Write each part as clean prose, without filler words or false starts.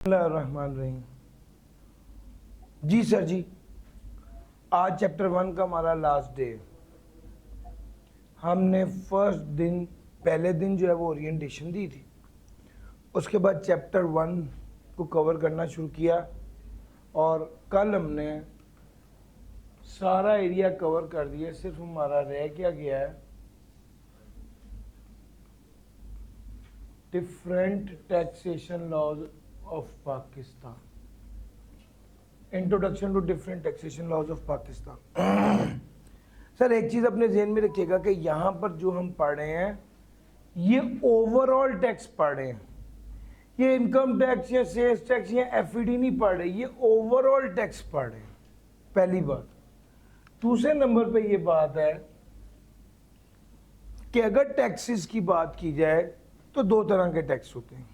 बिस्मिल्लाहिर्रहमानिर्रहीम। जी सर जी, आज चैप्टर 1 का हमारा लास्ट डे। हमने फर्स्ट दिन पहले दिन जो है वो ओरिएंटेशन दी थी, उसके बाद चैप्टर 1 को कवर करना शुरू किया और कल हमने सारा एरिया कवर कर दिया। सिर्फ हमारा रह क्या गया है, different taxation laws of Pakistan, introduction to different taxation laws of Pakistan. Sir एक चीज अपने जहन में रखिएगा कि यहाँ पर जो हम पढ़ रहे हैं ये ओवरऑल टैक्स पढ़ रहे हैं, ये इनकम टैक्स या सेल्स टैक्स या एफईडी नहीं पढ़ रहे, ये ओवरऑल टैक्स पढ़ रहे हैं। पहली बात। दूसरे नंबर पे ये बात है कि अगर टैक्सेस की बात की जाए तो दो तरह के टैक्स होते हैं,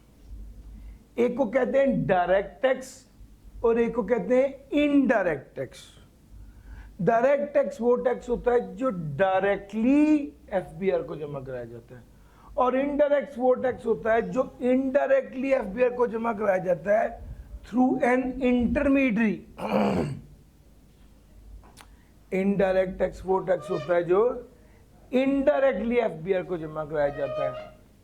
एक को कहते हैं डायरेक्ट टैक्स और एक को कहते हैं इनडायरेक्ट टैक्स। डायरेक्ट टैक्स वो टैक्स होता है जो डायरेक्टली एफबीआर को जमा कराया जाता है, और इनडायरेक्ट वो टैक्स होता है जो इनडायरेक्टली एफबीआर को जमा कराया जाता है through an intermediary. Indirect tax वो टैक्स होता है जो इनडायरेक्टली एफबीआर को जमा कराया जाता है,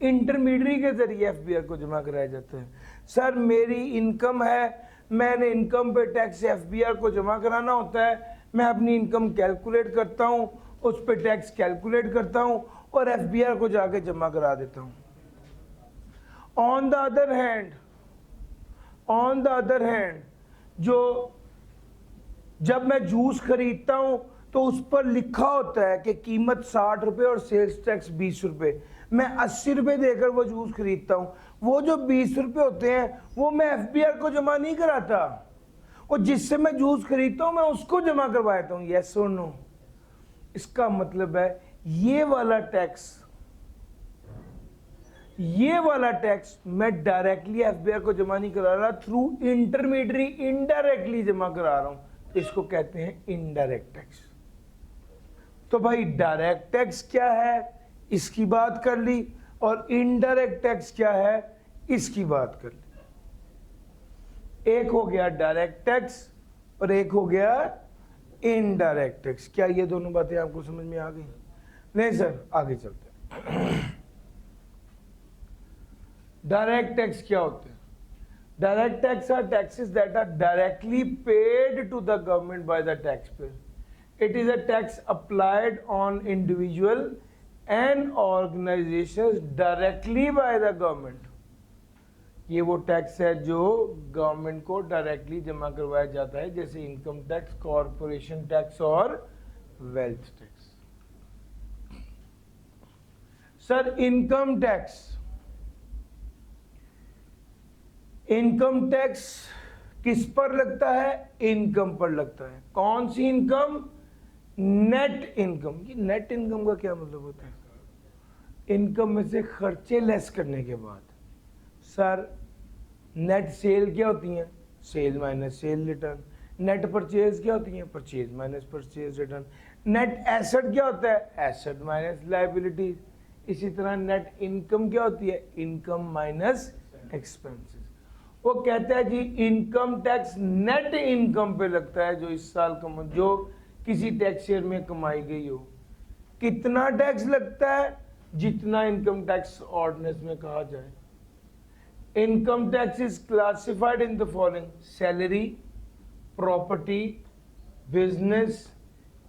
इंटरमीडियरी के जरिए एफबीआर को जमा कराया जाता है। सर मेरी इनकम है, मैंने इनकम पे टैक्स एफबीआर को जमा कराना होता है, मैं अपनी इनकम कैलकुलेट करता हूँ, उस पे टैक्स कैलकुलेट करता हूँ और एफबीआर को जाके जमा करा देता हूँ। ऑन द अदर हैंड जो जब मैं जूस खरीदता हूँ तो उस पर लिखा होता है कि कीमत 60 रुपये और सेल्स टैक्स 20 रुपये, मैं 80 रुपये देकर वो जूस खरीदता हूँ, वो जो 20 रुपये होते हैं वो मैं एफबीआर को जमा नहीं कराता, और जिससे मैं जूस खरीदता हूँ मैं उसको जमा करवाता हूँ। यस और नो? इसका मतलब है ये वाला टैक्स मैं डायरेक्टली एफबीआर को जमा नहीं करा रहा, थ्रू इंटरमीडियरी इनडायरेक्टली जमा करा रहा हूँ, इसको कहते हैं इनडायरेक्ट टैक्स। तो भाई डायरेक्ट टैक्स क्या है इसकी बात कर ली, और इनडायरेक्ट टैक्स क्या है इसकी बात कर ली। एक हो गया डायरेक्ट टैक्स और एक हो गया इनडायरेक्ट टैक्स। क्या ये दोनों बातें आपको समझ में आ गई? नहीं सर, आगे चलते हैं। डायरेक्ट टैक्स क्या होते हैं? Direct tax are taxes that are directly paid to the government by the taxpayer. It is a tax applied on individual and organizations directly by the government. ये वो टैक्स है जो गवर्नमेंट को directly जमा करवाया जाता है, जैसे इनकम टैक्स, कॉरपोरेशन टैक्स और wealth tax. Sir income tax किस पर लगता है? इनकम पर लगता है। कौन सी इनकम? Net income. ये नेट इनकम का क्या मतलब होता है? इनकम में से खर्चे लेस करने के बाद। सर नेट सेल क्या होती है? Sale minus sale return. Net purchase क्या होती है? Purchase minus purchase return. Net asset क्या होता है? Asset minus liabilities. इसी तरह नेट इनकम क्या होती है? Income minus expenses. वो कहता है जी इनकम टैक्स नेट इनकम पे लगता है जो इस साल जो किसी टैक्स ईयर में कमाई गई हो। कितना टैक्स लगता है? जितना इनकम टैक्स ऑर्डिनेंस में कहा जाए। Income tax is classified in the following: salary, property, business,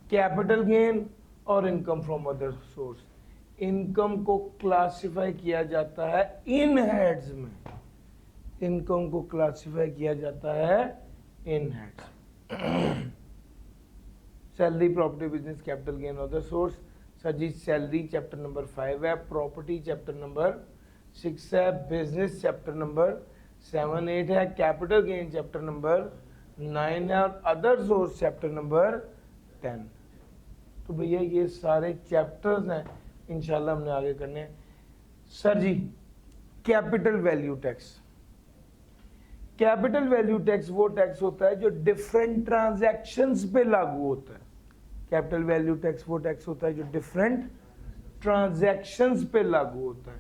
capital gain और income from other source. Income को क्लासिफाई किया जाता है इन हेड्स में। इनकम को क्लासिफाई किया जाता है इन heads: salary, property, business, capital gain, other source. Sir जी सैलरी चैप्टर नंबर 5 है, प्रॉपर्टी चैप्टर नंबर 6 है, बिजनेस चैप्टर नंबर 7, 8 है, कैपिटल गेन चैप्टर नंबर 9 है और अदर सोर्स चैप्टर नंबर 10। तो भैया ये सारे चैप्टर्स हैं, इंशाल्लाह हमने आगे करने हैं। सर जी capital value tax. Capital value tax वो टैक्स होता है जो डिफरेंट ट्रांजैक्शंस पे लागू होता है। कैपिटल वैल्यू टैक्स वो टैक्स होता है जो डिफरेंट ट्रांजैक्शंस पे लागू होता है,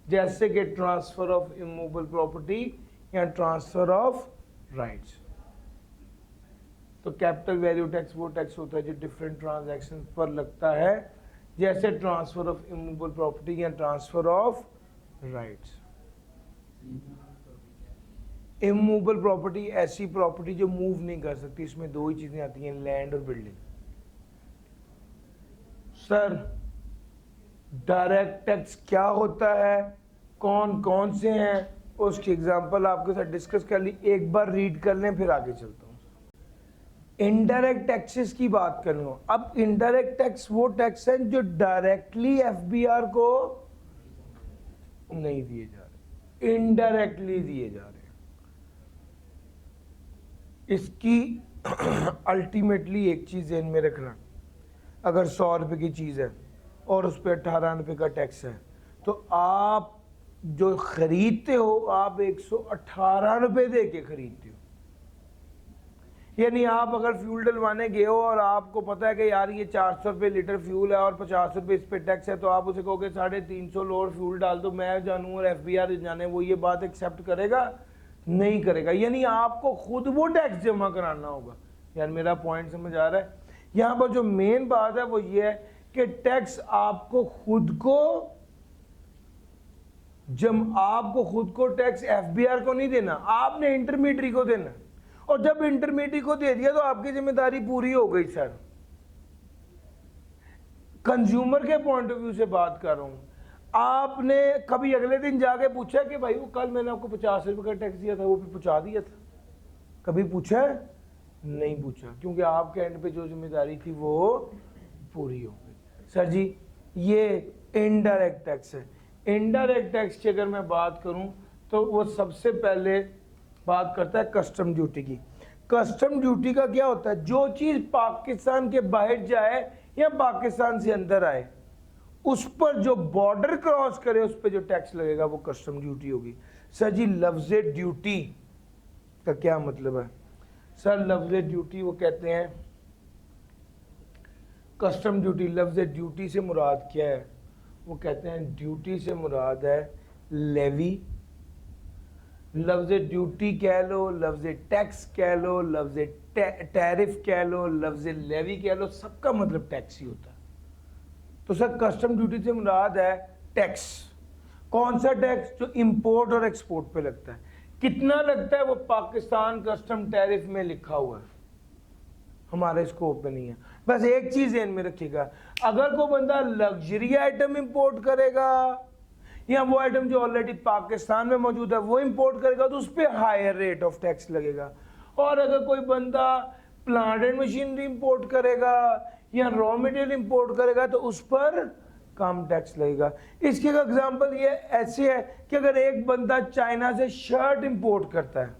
जैसे कि ट्रांसफर ऑफ इमूवेबल प्रॉपर्टी या ट्रांसफर ऑफ राइट्स। तो कैपिटल वैल्यू टैक्स वो टैक्स होता है जो डिफरेंट ट्रांजैक्शन पर लगता है, जैसे ट्रांसफर ऑफ इमूवेबल प्रॉपर्टी या transfer of rights. Immovable property ऐसी प्रॉपर्टी जो मूव नहीं कर सकती, इसमें दो ही चीजें आती हैं, लैंड और बिल्डिंग। सर डायरेक्ट टैक्स क्या होता है, कौन कौन से हैं, उसकी एग्जांपल आपके साथ डिस्कस कर ली, एक बार रीड कर लें फिर आगे चलता हूं। इनडायरेक्ट टैक्सेस की बात कर लो। अब इनडायरेक्ट टैक्स वो टैक्स हैं जो डायरेक्टली एफबीआर को नहीं दिए जा रहे, इनडायरेक्टली दिए जा रहे हैं। इसकी अल्टीमेटली एक चीज ध्यान में रखना, अगर 100 रुपए की चीज है और उस पर 18 रुपए का टैक्स है, तो आप जो खरीदते हो आप 118 रुपए दे के खरीदते हो। यानी आप अगर फ्यूल डलवाने गए हो और आपको पता है कि यार ये 400 रुपये लीटर फ्यूल है और 50 रुपये इस पे टैक्स है, तो आप उसे कहोगे 350 लोअर फ्यूल डाल दो, मैं जानूँ और एफबीआर जाने, वो ये बात एक्सेप्ट करेगा? नहीं करेगा। यानी आपको खुद वो टैक्स जमा कराना होगा। यार मेरा पॉइंट समझ आ रहा है? यहाँ पर जो मेन बात है वो ये है कि टैक्स आपको खुद को टैक्स एफबीआर को नहीं देना, आपने इंटरमीडियरी को देना। और जब इंटरमीडियरी को दे दिया तो आपकी जिम्मेदारी पूरी हो गई। सर कंज्यूमर के पॉइंट ऑफ व्यू से बात कर रहा हूं, आपने कभी अगले दिन जाके पूछा कि भाई वो कल मैंने आपको 50 रुपए का टैक्स दिया था, वो भी पहुंचा दिया था? कभी पूछा? नहीं पूछा, क्योंकि आपके एंड पे जो जिम्मेदारी थी वो पूरी हो गई। सर जी ये इनडायरेक्ट टैक्स है। इनडायरेक्ट टैक्स की अगर मैं बात करूं तो वो सबसे पहले बात करता है कस्टम ड्यूटी की। कस्टम ड्यूटी का क्या होता है? जो चीज पाकिस्तान के बाहर जाए या पाकिस्तान से अंदर आए, उस पर जो बॉर्डर क्रॉस करे उस पर जो टैक्स लगेगा वो कस्टम ड्यूटी होगी। सर जी लफ्ज ड्यूटी का क्या मतलब है? सर लफ्ज ड्यूटी वो कहते हैं, कस्टम ड्यूटी, लफ्ज ड्यूटी से मुराद क्या है? वो कहते हैं ड्यूटी से मुराद है लेवी। लफ्ज ड्यूटी कह लो, लफ्ज टैक्स कह लो, लफ्ज टैरिफ कह लो, लफ्ज लेवी कह लो, सबका मतलब टैक्स ही होता है। तो सर कस्टम ड्यूटी से मुराद है टैक्स। कौन सा टैक्स? जो इंपोर्ट और एक्सपोर्ट पे लगता है। कितना लगता है वो पाकिस्तान कस्टम टैरिफ में लिखा हुआ है, हमारे स्कोप में नहीं है। बस एक चीज ध्यान में रखिएगा, अगर कोई बंदा लग्जरी आइटम इंपोर्ट करेगा या वो आइटम जो ऑलरेडी पाकिस्तान में मौजूद है वो इंपोर्ट करेगा तो उस पर हायर रेट ऑफ टैक्स लगेगा। और अगर कोई बंदा प्लांट एंड मशीनरी इंपोर्ट करेगा या रॉ मटेरियल इंपोर्ट करेगा तो उस पर कम टैक्स लगेगा। इसके एग्जांपल ये ऐसे है कि अगर एक बंदा चाइना से शर्ट इंपोर्ट करता है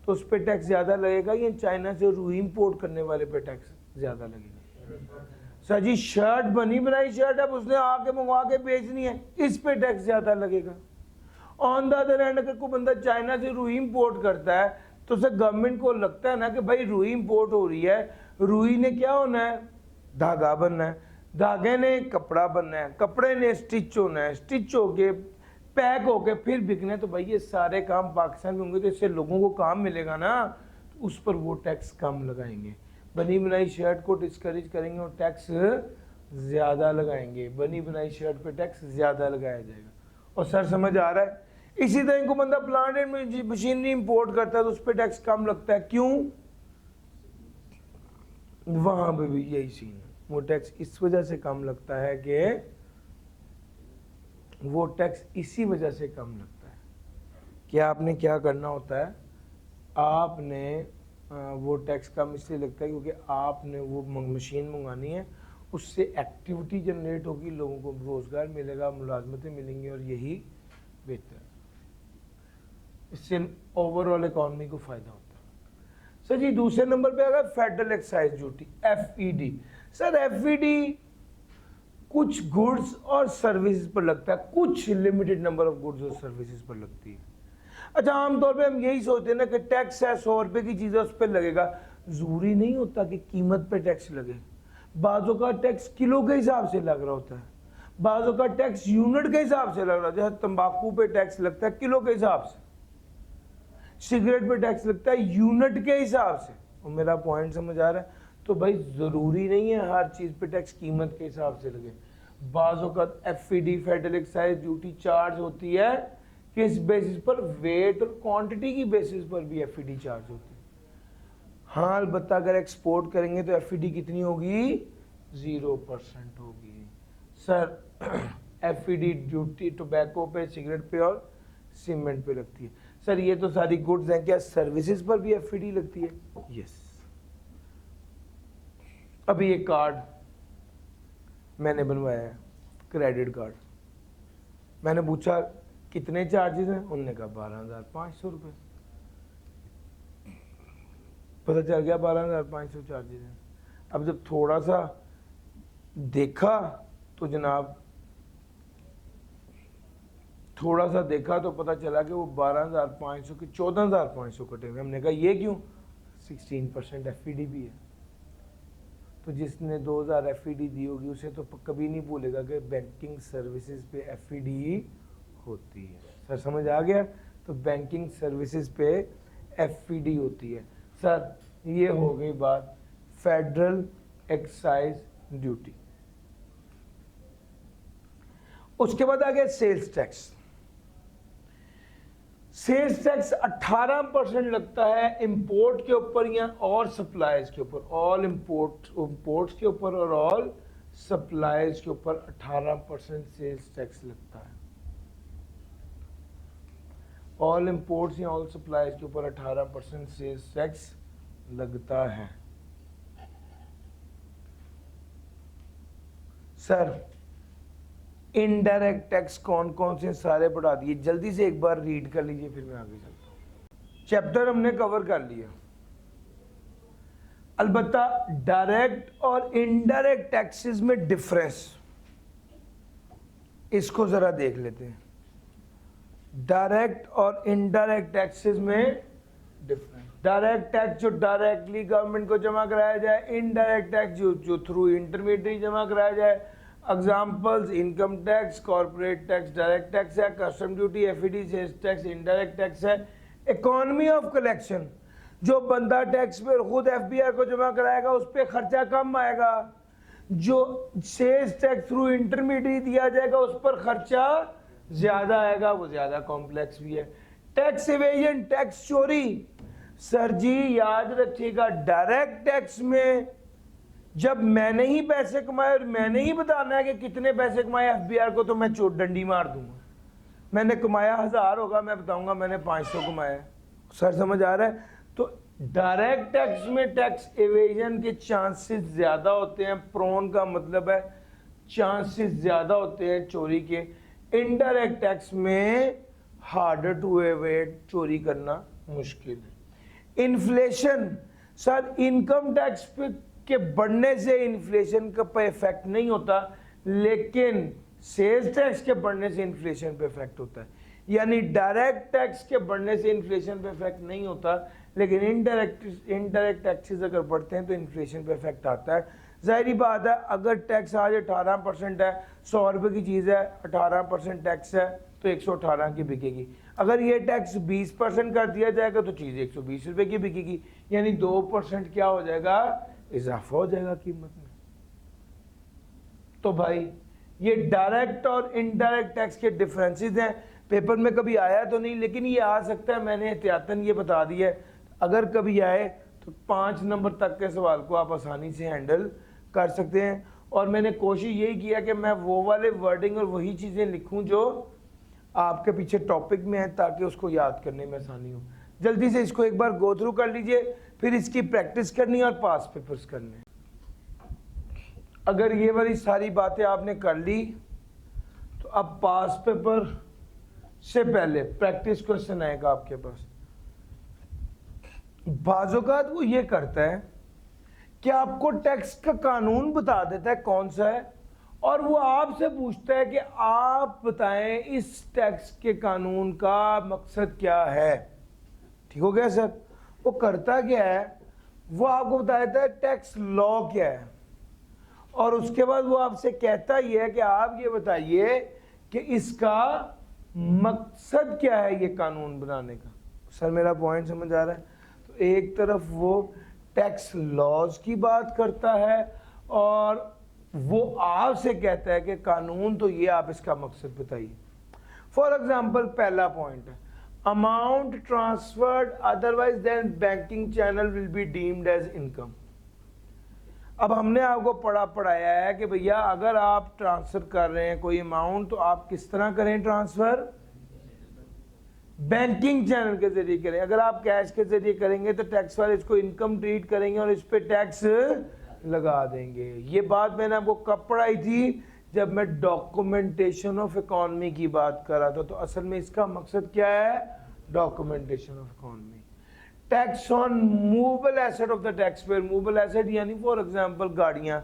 तो उस पर टैक्स ज़्यादा लगेगा या चाइना से रुई इंपोर्ट करने वाले पे टैक्स ज़्यादा लगेगा? सर जी शर्ट बनी बनाई शर्ट है, उसने आके मंगवा के बेचनी है, इस पे टैक्स ज़्यादा लगेगा। ऑन द अदर हैंड अगर कोई बंदा चाइना से रुई इंपोर्ट करता है तो सर गवर्नमेंट को लगता है ना कि भाई रुई इंपोर्ट हो रही है, रुई ने क्या होना है? धागा बनना है, धागे ने कपड़ा बनना है, कपड़े ने स्टिच होना है, स्टिच होके पैक होके फिर बिकना है। तो भाई ये सारे काम पाकिस्तान में होंगे तो इससे लोगों को काम मिलेगा ना, तो उस पर वो टैक्स कम लगाएंगे। बनी बनाई शर्ट को डिस्करेज करेंगे और टैक्स ज़्यादा लगाएंगे, बनी बनाई शर्ट पे टैक्स ज़्यादा लगाया जाएगा। और सर समझ आ रहा है? इसी तरह को बंदा प्लांट एंड मशीनरी इंपोर्ट करता है तो उस पर टैक्स कम लगता है। क्यों? वहाँ पे भी यही सीन है, वो टैक्स इस वजह से कम लगता है कि वो टैक्स इसी वजह से कम लगता है कि आपने क्या करना होता है, आपने वो टैक्स कम इसलिए लगता है क्योंकि आपने वो मशीन मंगानी है, उससे एक्टिविटी जनरेट होगी, लोगों को रोज़गार मिलेगा, मुलाजमतें मिलेंगी और यही बेहतर है। इससे ओवरऑल इकॉनमी को फ़ायदा होता है। सर जी दूसरे नंबर पे आएगा federal excise duty, FED। Sir FED कुछ गुड्स और सर्विसेज पर लगता है, कुछ लिमिटेड नंबर ऑफ गुड्स और सर्विसेज पर लगती है। अच्छा आमतौर पे हम यही सोचते हैं ना कि टैक्स है 100 रुपये की चीज़ है उस पर लगेगा, ज़रूरी नहीं होता कि कीमत पे टैक्स लगे। बाज़ों का टैक्स किलो के हिसाब से लग रहा होता है, बाज़ों का टैक्स यूनिट के हिसाब से लग रहा है। जैसे तंबाकू पे टैक्स लगता है किलो के हिसाब से, सिगरेट पे टैक्स लगता है यूनिट के हिसाब से। और मेरा पॉइंट समझ आ रहा है? तो भाई जरूरी नहीं है हर चीज पे टैक्स कीमत के हिसाब से लगे। बाज़ों का FED federal excise duty charge होती है किस बेसिस पर? वेट और क्वांटिटी की बेसिस पर भी FED चार्ज होती है। हाँ अलबत्ता अगर एक्सपोर्ट करेंगे तो FED कितनी होगी? 0% होगी। सर FED ड्यूटी टोबैको पे, सिगरेट पे और सीमेंट पे लगती है। सर ये तो सारी गुड्स हैं, क्या सर्विसेज पर भी FED लगती है? यस। अभी ये कार्ड मैंने बनवाया है, क्रेडिट कार्ड। मैंने पूछा कितने चार्जेस हैं, उन्होंने कहा 12,500 रुपये। पता चल गया 12,500 चार्जेस हैं। अब जब थोड़ा सा देखा तो जनाब, थोड़ा सा देखा तो पता चला कि वो 12,500 के 14,500 कटे हुए। हमने कहा ये क्यों? 16% FED भी है। तो जिसने 2,000 FED दी होगी उसे तो कभी नहीं भूलेगा कि बैंकिंग सर्विसेज पे FED होती है। सर समझ आ गया? तो बैंकिंग सर्विसेज पे FED होती है। सर ये हो गई बात फेडरल एक्साइज ड्यूटी। उसके बाद आ गया सेल्स टैक्स। सेल्स टैक्स 18% लगता है इंपोर्ट के ऊपर या और सप्लाईज के ऊपर। ऑल इंपोर्ट्स के ऊपर और ऑल सप्लाईज के ऊपर 18% सेल्स टैक्स लगता है। ऑल इंपोर्ट्स या ऑल सप्लाईज के ऊपर 18% सेल्स टैक्स लगता है। सर इनडायरेक्ट टैक्स कौन कौन से सारे पढ़ा दिए, जल्दी से एक बार रीड कर लीजिए फिर मैं आगे चलता हूं। चैप्टर हमने कवर कर लिया। अलबत्ता डायरेक्ट और इनडायरेक्ट टैक्सेस में डिफरेंस, इसको जरा देख लेते हैं। डायरेक्ट और इनडायरेक्ट टैक्सेस में डिफरेंस। डायरेक्ट टैक्स जो डायरेक्टली गवर्नमेंट को जमा कराया जाए, इनडायरेक्ट टैक्स जो थ्रू इंटरमीडिएट जमा कराया जाए। Examples income tax, corporate tax direct tax है, custom duty FED sales tax indirect tax है। इकोनॉमी ऑफ कलेक्शन, जो बंदा टैक्स पे खुद FBR को जमा कराएगा उस पर खर्चा कम आएगा, जो सेल्स टैक्स थ्रू इंटरमीडिएट दिया जाएगा उस पर खर्चा ज्यादा आएगा, वो ज्यादा कॉम्प्लेक्स भी है। टैक्स इवेजन, टैक्स चोरी। सर जी याद रखिएगा डायरेक्ट टैक्स में जब मैंने ही पैसे कमाए और मैंने ही बताना है कि कितने पैसे कमाए FBR को, तो मैं चोट डंडी मार दूंगा। मैंने कमाया 1000 होगा, मैं बताऊंगा मैंने 500 कमाया। सर समझ आ रहा है? तो डायरेक्ट टैक्स में टैक्स एवेजन के चांसेस ज्यादा होते हैं। प्रोन का मतलब है चांसेस ज्यादा होते हैं चोरी के। इनडायरेक्ट टैक्स में हार्डर टू एवेड, चोरी करना मुश्किल है। इन्फ्लेशन, सर इनकम टैक्स पे के बढ़ने से इन्फ्लेशन का पे इफेक्ट नहीं होता, लेकिन सेल्स टैक्स के बढ़ने से इन्फ्लेशन पे इफेक्ट होता है। यानी डायरेक्ट टैक्स के बढ़ने से इन्फ्लेशन पे इफेक्ट नहीं होता, लेकिन इनडायरेक्ट टैक्सेस अगर बढ़ते हैं तो इन्फ्लेशन पे इफेक्ट आता है। जाहिर बात है अगर टैक्स आज 18% है, 100 रुपये की चीज़ है, 18% टैक्स है तो 118 की बिकेगी। अगर ये टैक्स 20% कर दिया जाएगा तो चीज़ 120 रुपये की बिकेगी, यानी 2% क्या हो जाएगा? इजाफा हो जाएगा कीमत में। तो भाई ये डायरेक्ट और इनडायरेक्ट टैक्स के डिफरेंसेस हैं। पेपर में कभी आया तो नहीं, लेकिन ये आ सकता है, मैंने एहतियातन ये बता दिया है। अगर कभी आए तो 5 नंबर तक के सवाल को आप आसानी से हैंडल कर सकते हैं। और मैंने कोशिश यही किया कि मैं वो वाले वर्डिंग और वही चीज़ें लिखूं जो आपके पीछे टॉपिक में है, ताकि उसको याद करने में आसानी हो। जल्दी से इसको एक बार गो थ्रू कर लीजिए, फिर इसकी प्रैक्टिस करनी और पास पेपर्स करने। अगर ये वाली सारी बातें आपने कर ली तो अब पास पेपर से पहले प्रैक्टिस क्वेश्चन आएगा आपके पास। बाज़ौक़ात वो ये करता है कि आपको टैक्स का कानून बता देता है कौन सा है, और वो आपसे पूछता है कि आप बताएं इस टैक्स के कानून का मकसद क्या है। ठीक हो गया सर? वो करता क्या है, वो आपको बता देता है टैक्स लॉ क्या है, और उसके बाद वो आपसे कहता ही है कि आप ये बताइए कि इसका मकसद क्या है ये कानून बनाने का। सर मेरा पॉइंट समझ आ रहा है? तो एक तरफ वो टैक्स लॉज की बात करता है और वो आपसे कहता है कि कानून तो ये, आप इसका मकसद बताइए। फॉर एग्जाम्पल पहला पॉइंट है, amount transferred otherwise than banking channel will be deemed as income. अब हमने आपको पढ़ाया है कि भैया अगर आप ट्रांसफर कर रहे हैं कोई अमाउंट तो आप किस तरह करें ट्रांसफर? बैंकिंग चैनल के जरिए करें। अगर आप कैश के जरिए करेंगे तो टैक्स वाले इसको इनकम ट्रीट करेंगे और इस पे टैक्स लगा देंगे। ये बात मैंने आपको कब पढ़ाई थी? जब मैं डॉक्यूमेंटेशन ऑफ इकोनॉमी की बात कर रहा था। तो असल में इसका मकसद क्या है? Documentation of economy. Tax on movable asset of the tax payer. Movable asset यानी फॉर एग्जांपल गाड़ियां,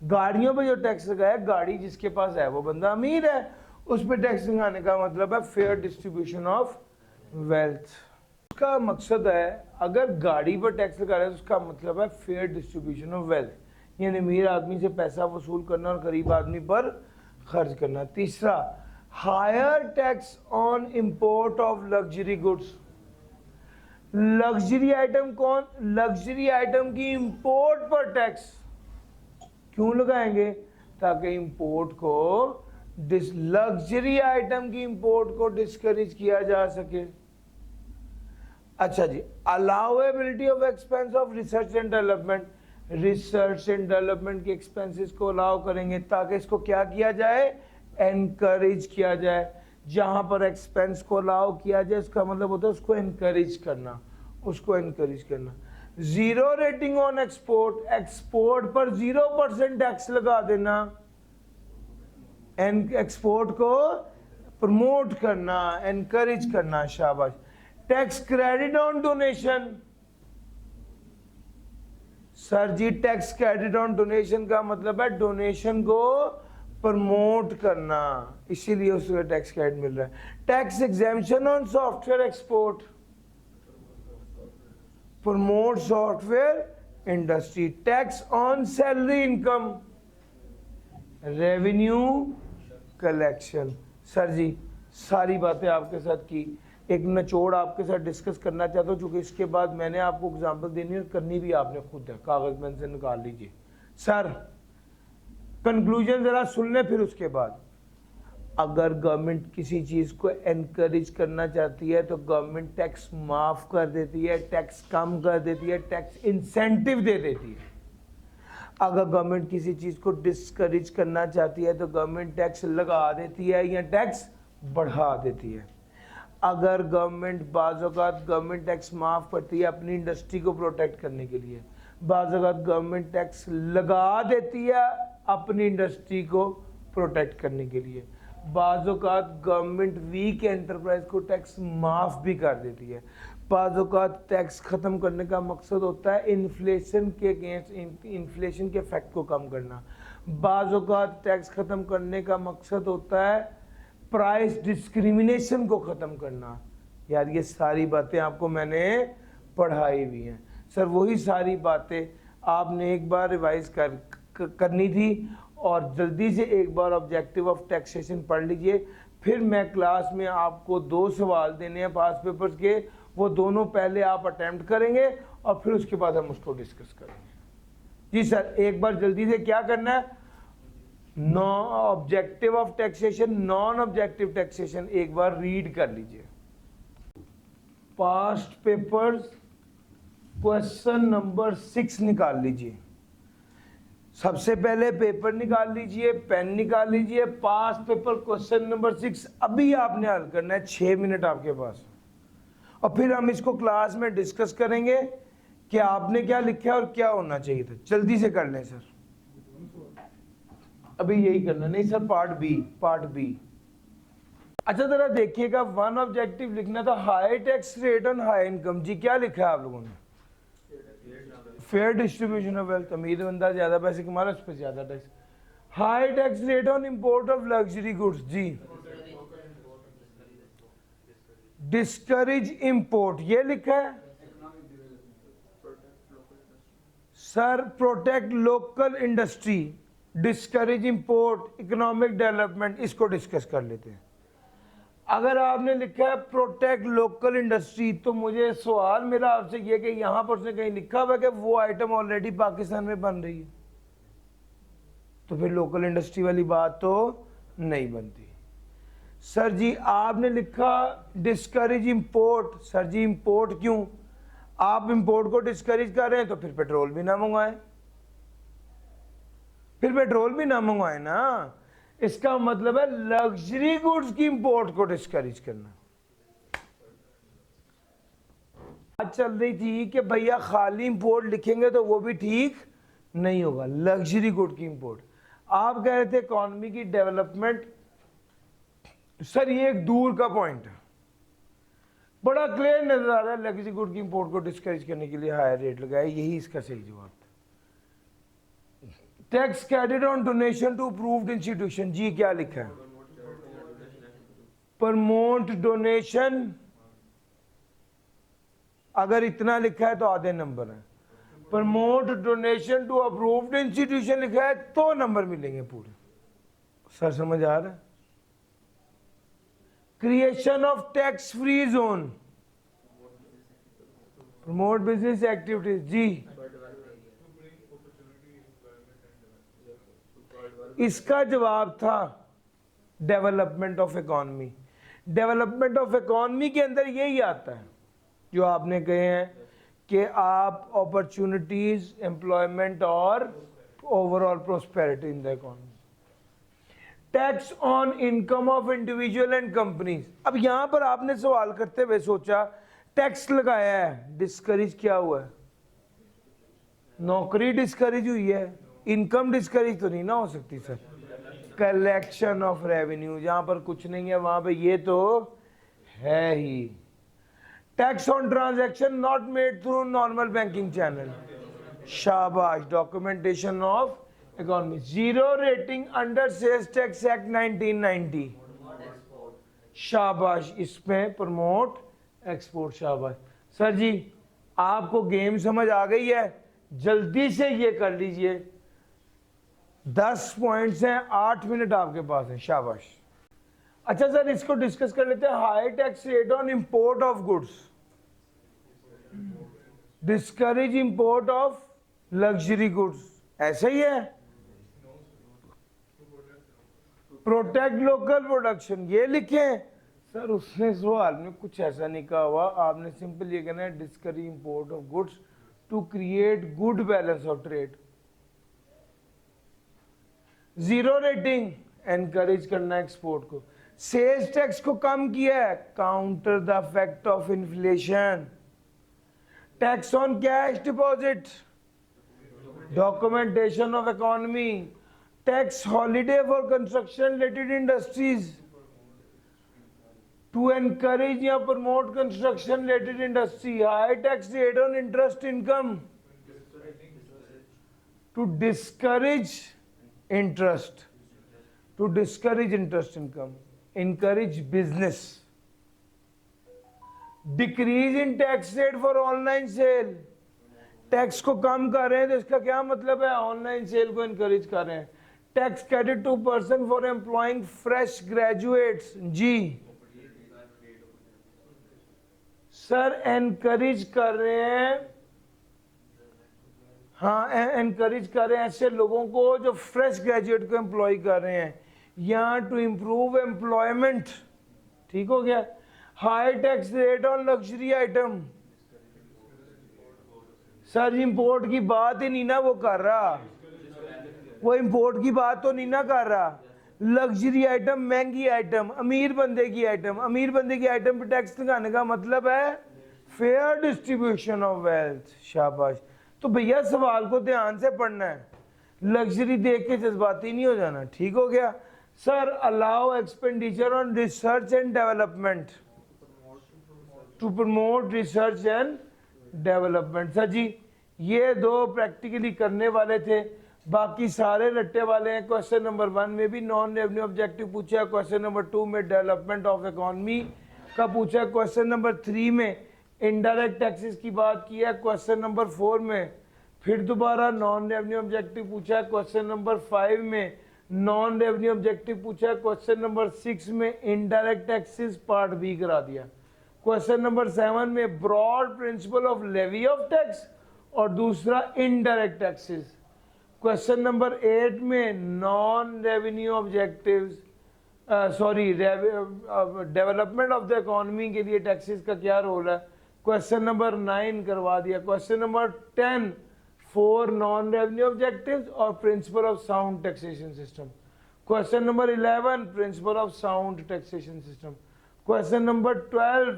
गाड़ियों पे जो टैक्स लगाया, गाड़ी जिसके पास है वो बंदा अमीर है, उस पर टैक्स लगाने का मतलब है फेयर डिस्ट्रीब्यूशन ऑफ वेल्थ। उसका मकसद है अगर गाड़ी पर टैक्स लगा रहे हैं तो उसका मतलब है फेयर डिस्ट्रीब्यूशन ऑफ वेल्थ, यानी अमीर आदमी से पैसा वसूल करना और गरीब आदमी पर खर्च करना। तीसरा, higher tax on import of luxury goods. Luxury item कौन? लग्जरी आइटम की इंपोर्ट पर टैक्स क्यों लगाएंगे? ताकि इंपोर्ट को, लग्जरी आइटम की इंपोर्ट को डिस्करेज किया जा सके। अच्छा जी, allowability of expense of research and development. Research and development के एक्सपेंसेस को अलाउ करेंगे ताकि इसको क्या किया जाए? एनकरेज किया जाए। जहां पर एक्सपेंस को अलाउ किया जाए उसका मतलब होता है उसको एनकरेज करना, उसको एनकरेज करना। Zero rating on export. Export पर 0% टैक्स लगा देना, एक्सपोर्ट को प्रमोट करना, एनकरेज करना। शाबाश। Tax credit on donation. Sir जी टैक्स क्रेडिट ऑन डोनेशन का मतलब है डोनेशन को प्रमोट करना, इसीलिए उसको टैक्स क्रेडिट मिल रहा है। Tax exemption on software export. Promote software industry. Tax on salary income. Revenue collection. Sir जी सारी बातें आपके साथ की, एक निचोड़ आपके साथ डिस्कस करना चाहता हूँ क्योंकि इसके बाद मैंने आपको एग्जांपल देनी है, करनी भी आपने खुद है, कागज पेन से निकाल लीजिए। सर कंक्लूजन जरा सुन ले, फिर उसके बाद अगर गवर्नमेंट किसी चीज को एनकरेज करना चाहती है तो गवर्नमेंट टैक्स माफ कर देती है, टैक्स कम कर देती है, टैक्स इंसेंटिव दे देती है। अगर गवर्नमेंट किसी चीज को डिस्करेज करना चाहती है तो गवर्नमेंट टैक्स लगा देती है या टैक्स बढ़ा देती है। अगर गवर्नमेंट बाज़-औक़ात गवर्नमेंट टैक्स माफ़ करती है अपनी इंडस्ट्री को प्रोटेक्ट करने के लिए, बाज़-औक़ात गवर्नमेंट टैक्स लगा देती है अपनी इंडस्ट्री को प्रोटेक्ट करने के लिए, बाज़-औक़ात गवर्नमेंट वीक एंटरप्राइज को टैक्स माफ़ भी कर देती है। बाज़-औक़ात टैक्स ख़त्म करने का मकसद होता है इन्फ्लेशन के अगेंस्ट, इन्फ्लेशन के इफेक्ट को कम करना। बाज़-औक़ात टैक्स ख़त्म करने का मकसद होता है प्राइस डिस्क्रिमिनेशन को ख़त्म करना। यार ये सारी बातें आपको मैंने पढ़ाई हुई हैं। सर वही सारी बातें आपने एक बार रिवाइज करनी थी और जल्दी से एक बार ऑब्जेक्टिव ऑफ टैक्सेशन पढ़ लीजिए। फिर मैं क्लास में आपको 2 सवाल देने हैं पास पेपर्स के, वो दोनों पहले आप अटेम्प्ट करेंगे और फिर उसके बाद हम उसको डिस्कस करेंगे। जी सर एक बार जल्दी से क्या करना है? Objective of taxation, non objective taxation एक बार रीड कर लीजिए। पास्ट पेपर्स क्वेश्चन नंबर 6 निकाल लीजिए। सबसे पहले पेपर निकाल लीजिए, पेन निकाल लीजिए। पास्ट पेपर क्वेश्चन नंबर 6 अभी आपने हल करना है, 6 मिनट आपके पास, और फिर हम इसको क्लास में डिस्कस करेंगे कि आपने क्या लिखा है और क्या होना चाहिए था। जल्दी से कर लें सर, अभी यही करना। नहीं सर पार्ट बी। अच्छा जरा देखिएगा, 1 ऑब्जेक्टिव लिखना था high tax rate on high income. जी क्या लिखा है आप लोगों ने? Fair distribution of wealth. अमीर बंदा ज्यादा पैसे कमा रहा है उस पर ज्यादा tax. High tax rate on import of luxury goods. जी डिस्करेज इंपोर्ट, ये लिखा है सर। Protect local industry, discourage import, economic development, इसको डिस्कस कर लेते हैं। अगर आपने लिखा है प्रोटेक्ट लोकल इंडस्ट्री, तो मुझे सवाल मेरा आपसे ये कि यहां पर उसने कहीं लिखा हुआ है कि वो आइटम ऑलरेडी पाकिस्तान में बन रही है, तो फिर लोकल इंडस्ट्री वाली बात तो नहीं बनती। सर जी आपने लिखा डिस्करेज इंपोर्ट, सर जी इंपोर्ट क्यों? आप इंपोर्ट को डिस्करेज कर रहे हैं तो फिर पेट्रोल भी ना मंगवाएं, फिर पेट्रोल भी ना मंगवाएं ना। इसका मतलब है लग्जरी गुड्स की इंपोर्ट को डिस्करेज करना। बात चल रही थी कि भैया खाली इंपोर्ट लिखेंगे तो वो भी ठीक नहीं होगा, लग्जरी गुड की इंपोर्ट। आप कह रहे थे इकोनॉमी की डेवलपमेंट। सर ये एक दूर का पॉइंट है, बड़ा क्लियर नजर आ रहा है लग्जरी गुड की इंपोर्ट को डिस्करेज करने के लिए हायर रेट लगाए, यही इसका सही जवाब था। Tax credit on donation to approved institution, जी क्या लिखा है? प्रमोट डोनेशन, अगर इतना लिखा है तो आधे नंबर है। Promote donation to approved institution लिखा है तो नंबर मिलेंगे पूरे। सर समझ आ रहा है? Creation of tax free zone, promote business activities, जी इसका जवाब था development of economy. Development of economy के अंदर यही आता है जो आपने कहे हैं कि आप अपॉर्चुनिटीज, एम्प्लॉयमेंट और overall prosperity in the economy. Tax on income of individual and companies, अब यहां पर आपने सवाल करते हुए सोचा टैक्स लगाया है, डिस्करेज क्या हुआ है? नौकरी डिस्करेज हुई है, इनकम डिस्करेज तो नहीं ना हो सकती सर। कलेक्शन ऑफ रेवेन्यू, जहां पर कुछ नहीं है वहां पे ये तो है ही। Tax on transaction not made through normal banking channel, शाबाश। Documentation of economy, zero rating under sales tax act 1990, शाबाश। इसमें प्रमोट एक्सपोर्ट, शाबाश। सर जी आपको गेम समझ आ गई है, जल्दी से ये कर लीजिए। 10 पॉइंट्स हैं, 8 मिनट आपके पास है, शाबाश। अच्छा सर इसको डिस्कस कर लेते हैं। High tax rate on import of goods, discourage import of luxury goods, ऐसा ही है। प्रोटेक्ट लोकल प्रोडक्शन, ये लिखें। सर उसने सवाल में कुछ ऐसा नहीं कहा हुआ, आपने सिंपल ये कहना है discourage import of goods to create good balance of trade. Zero rating, encourage करना एक्सपोर्ट को। सेल्स टैक्स को कम किया है, counter the effect of inflation. Tax on cash deposit, documentation of economy. Tax holiday for construction related industries, to encourage या promote construction related industry. High tax rate on interest income, to discourage interest, to discourage interest income, encourage business. Decrease in tax rate for online sale, tax को कम कर रहे हैं तो इसका क्या मतलब है? ऑनलाइन सेल को इनकरेज कर रहे हैं। Tax credit to person for employing fresh graduates, जी सर एनकरेज कर रहे हैं, हाँ एनकरेज कर रहे हैं ऐसे लोगों को जो फ्रेश ग्रेजुएट को एम्प्लॉय कर रहे हैं, यहाँ टू इम्प्रूव एम्प्लॉयमेंट, ठीक हो गया। High tax rate on luxury item, sir import की बात ही नहीं ना वो कर रहा, वो इंपोर्ट की बात तो नहीं ना कर रहा। लग्जरी आइटम, महंगी आइटम, अमीर बंदे की आइटम, अमीर बंदे की आइटम पे टैक्स लगाने का मतलब है फेयर डिस्ट्रीब्यूशन ऑफ वेल्थ, शाबाश। तो भैया सवाल को ध्यान से पढ़ना है, लग्जरी देख के जज्बाती नहीं हो जाना, ठीक हो गया। Sir allow expenditure on research and development, to promote research and development. Sir जी ये दो प्रैक्टिकली करने वाले थे, बाकी सारे रट्टे वाले हैं। क्वेश्चन नंबर 1 में भी नॉन रेवेन्यू ऑब्जेक्टिव पूछा है, क्वेश्चन नंबर 2 में डेवलपमेंट ऑफ इकोनॉमी का पूछा है, क्वेश्चन नंबर 3 में इनडायरेक्ट टैक्सेस की बात की है, क्वेश्चन नंबर 4 में फिर दोबारा नॉन रेवेन्यू ऑब्जेक्टिव पूछा है, क्वेश्चन नंबर 5 में नॉन रेवेन्यू ऑब्जेक्टिव पूछा है क्वेश्चन नंबर 6 में इनडायरेक्ट टैक्सेस पार्ट बी करा दिया। क्वेश्चन नंबर 7 में broad principle of levy of tax और दूसरा इनडायरेक्ट टैक्सेस। क्वेश्चन नंबर 8 में non revenue objectives development of the economy के लिए टैक्सेस का क्या रोल है, क्वेश्चन नंबर 9 करवा दिया। Question number 10 4 non revenue objectives और principle of sound taxation system. Question number 11 principle of sound taxation system. Question number 12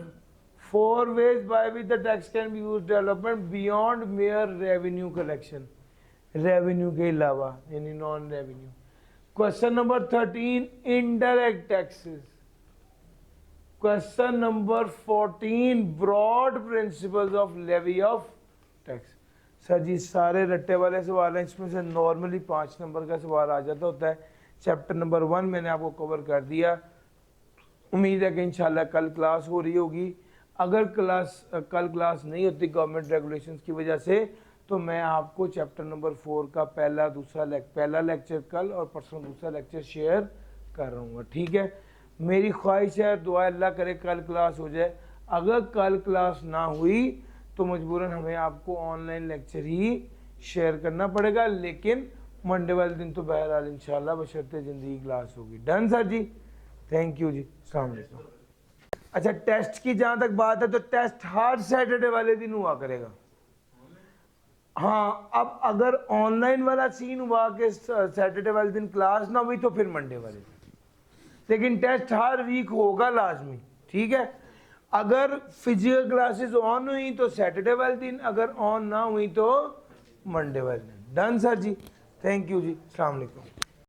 4 ways by which the tax can be used development beyond mere revenue collection, revenue के अलावा यानी non revenue. Question number 13 indirect taxes. Question number 14 broad principles of levy of tax. Sir जी सारे रट्टे वाले सवाल हैं, इसमें से नॉर्मली 5 नंबर का सवाल आ जाता होता है। चैप्टर नंबर 1 मैंने आपको कवर कर दिया। उम्मीद है कि इंशाल्लाह कल क्लास हो रही होगी। अगर कल क्लास नहीं होती गवर्नमेंट रेगुलेशंस की वजह से, तो मैं आपको चैप्टर नंबर 4 का पहला लेक्चर कल और परसों दूसरा लेक्चर शेयर कर रहा हूँ। ठीक है, मेरी ख्वाहिश है, दुआ अल्लाह करे कल क्लास हो जाए। अगर कल क्लास ना हुई तो मजबूरन हमें आपको ऑनलाइन लेक्चर ही शेयर करना पड़ेगा, लेकिन मंडे वाले दिन तो बहरहाल इंशाल्लाह बशर्ते ज़िंदगी क्लास होगी। डन सर जी, थैंक यू जी, अस्सलाम वालेकुम। अच्छा, टेस्ट की जहाँ तक बात है तो टेस्ट हर सैटरडे वाले दिन हुआ करेगा। हाँ, अब अगर ऑनलाइन वाला सीन हुआ कि सैटरडे वाले दिन क्लास ना हुई तो फिर मंडे वाले दिन, लेकिन टेस्ट हर वीक होगा लाजमी। ठीक है, अगर फिजिकल क्लासेस ऑन हुई तो सैटरडे वाले दिन, अगर ऑन ना हुई तो मंडे वाले दिन। डन सर जी, थैंक यू जी, अस्सलाम वालेकुम।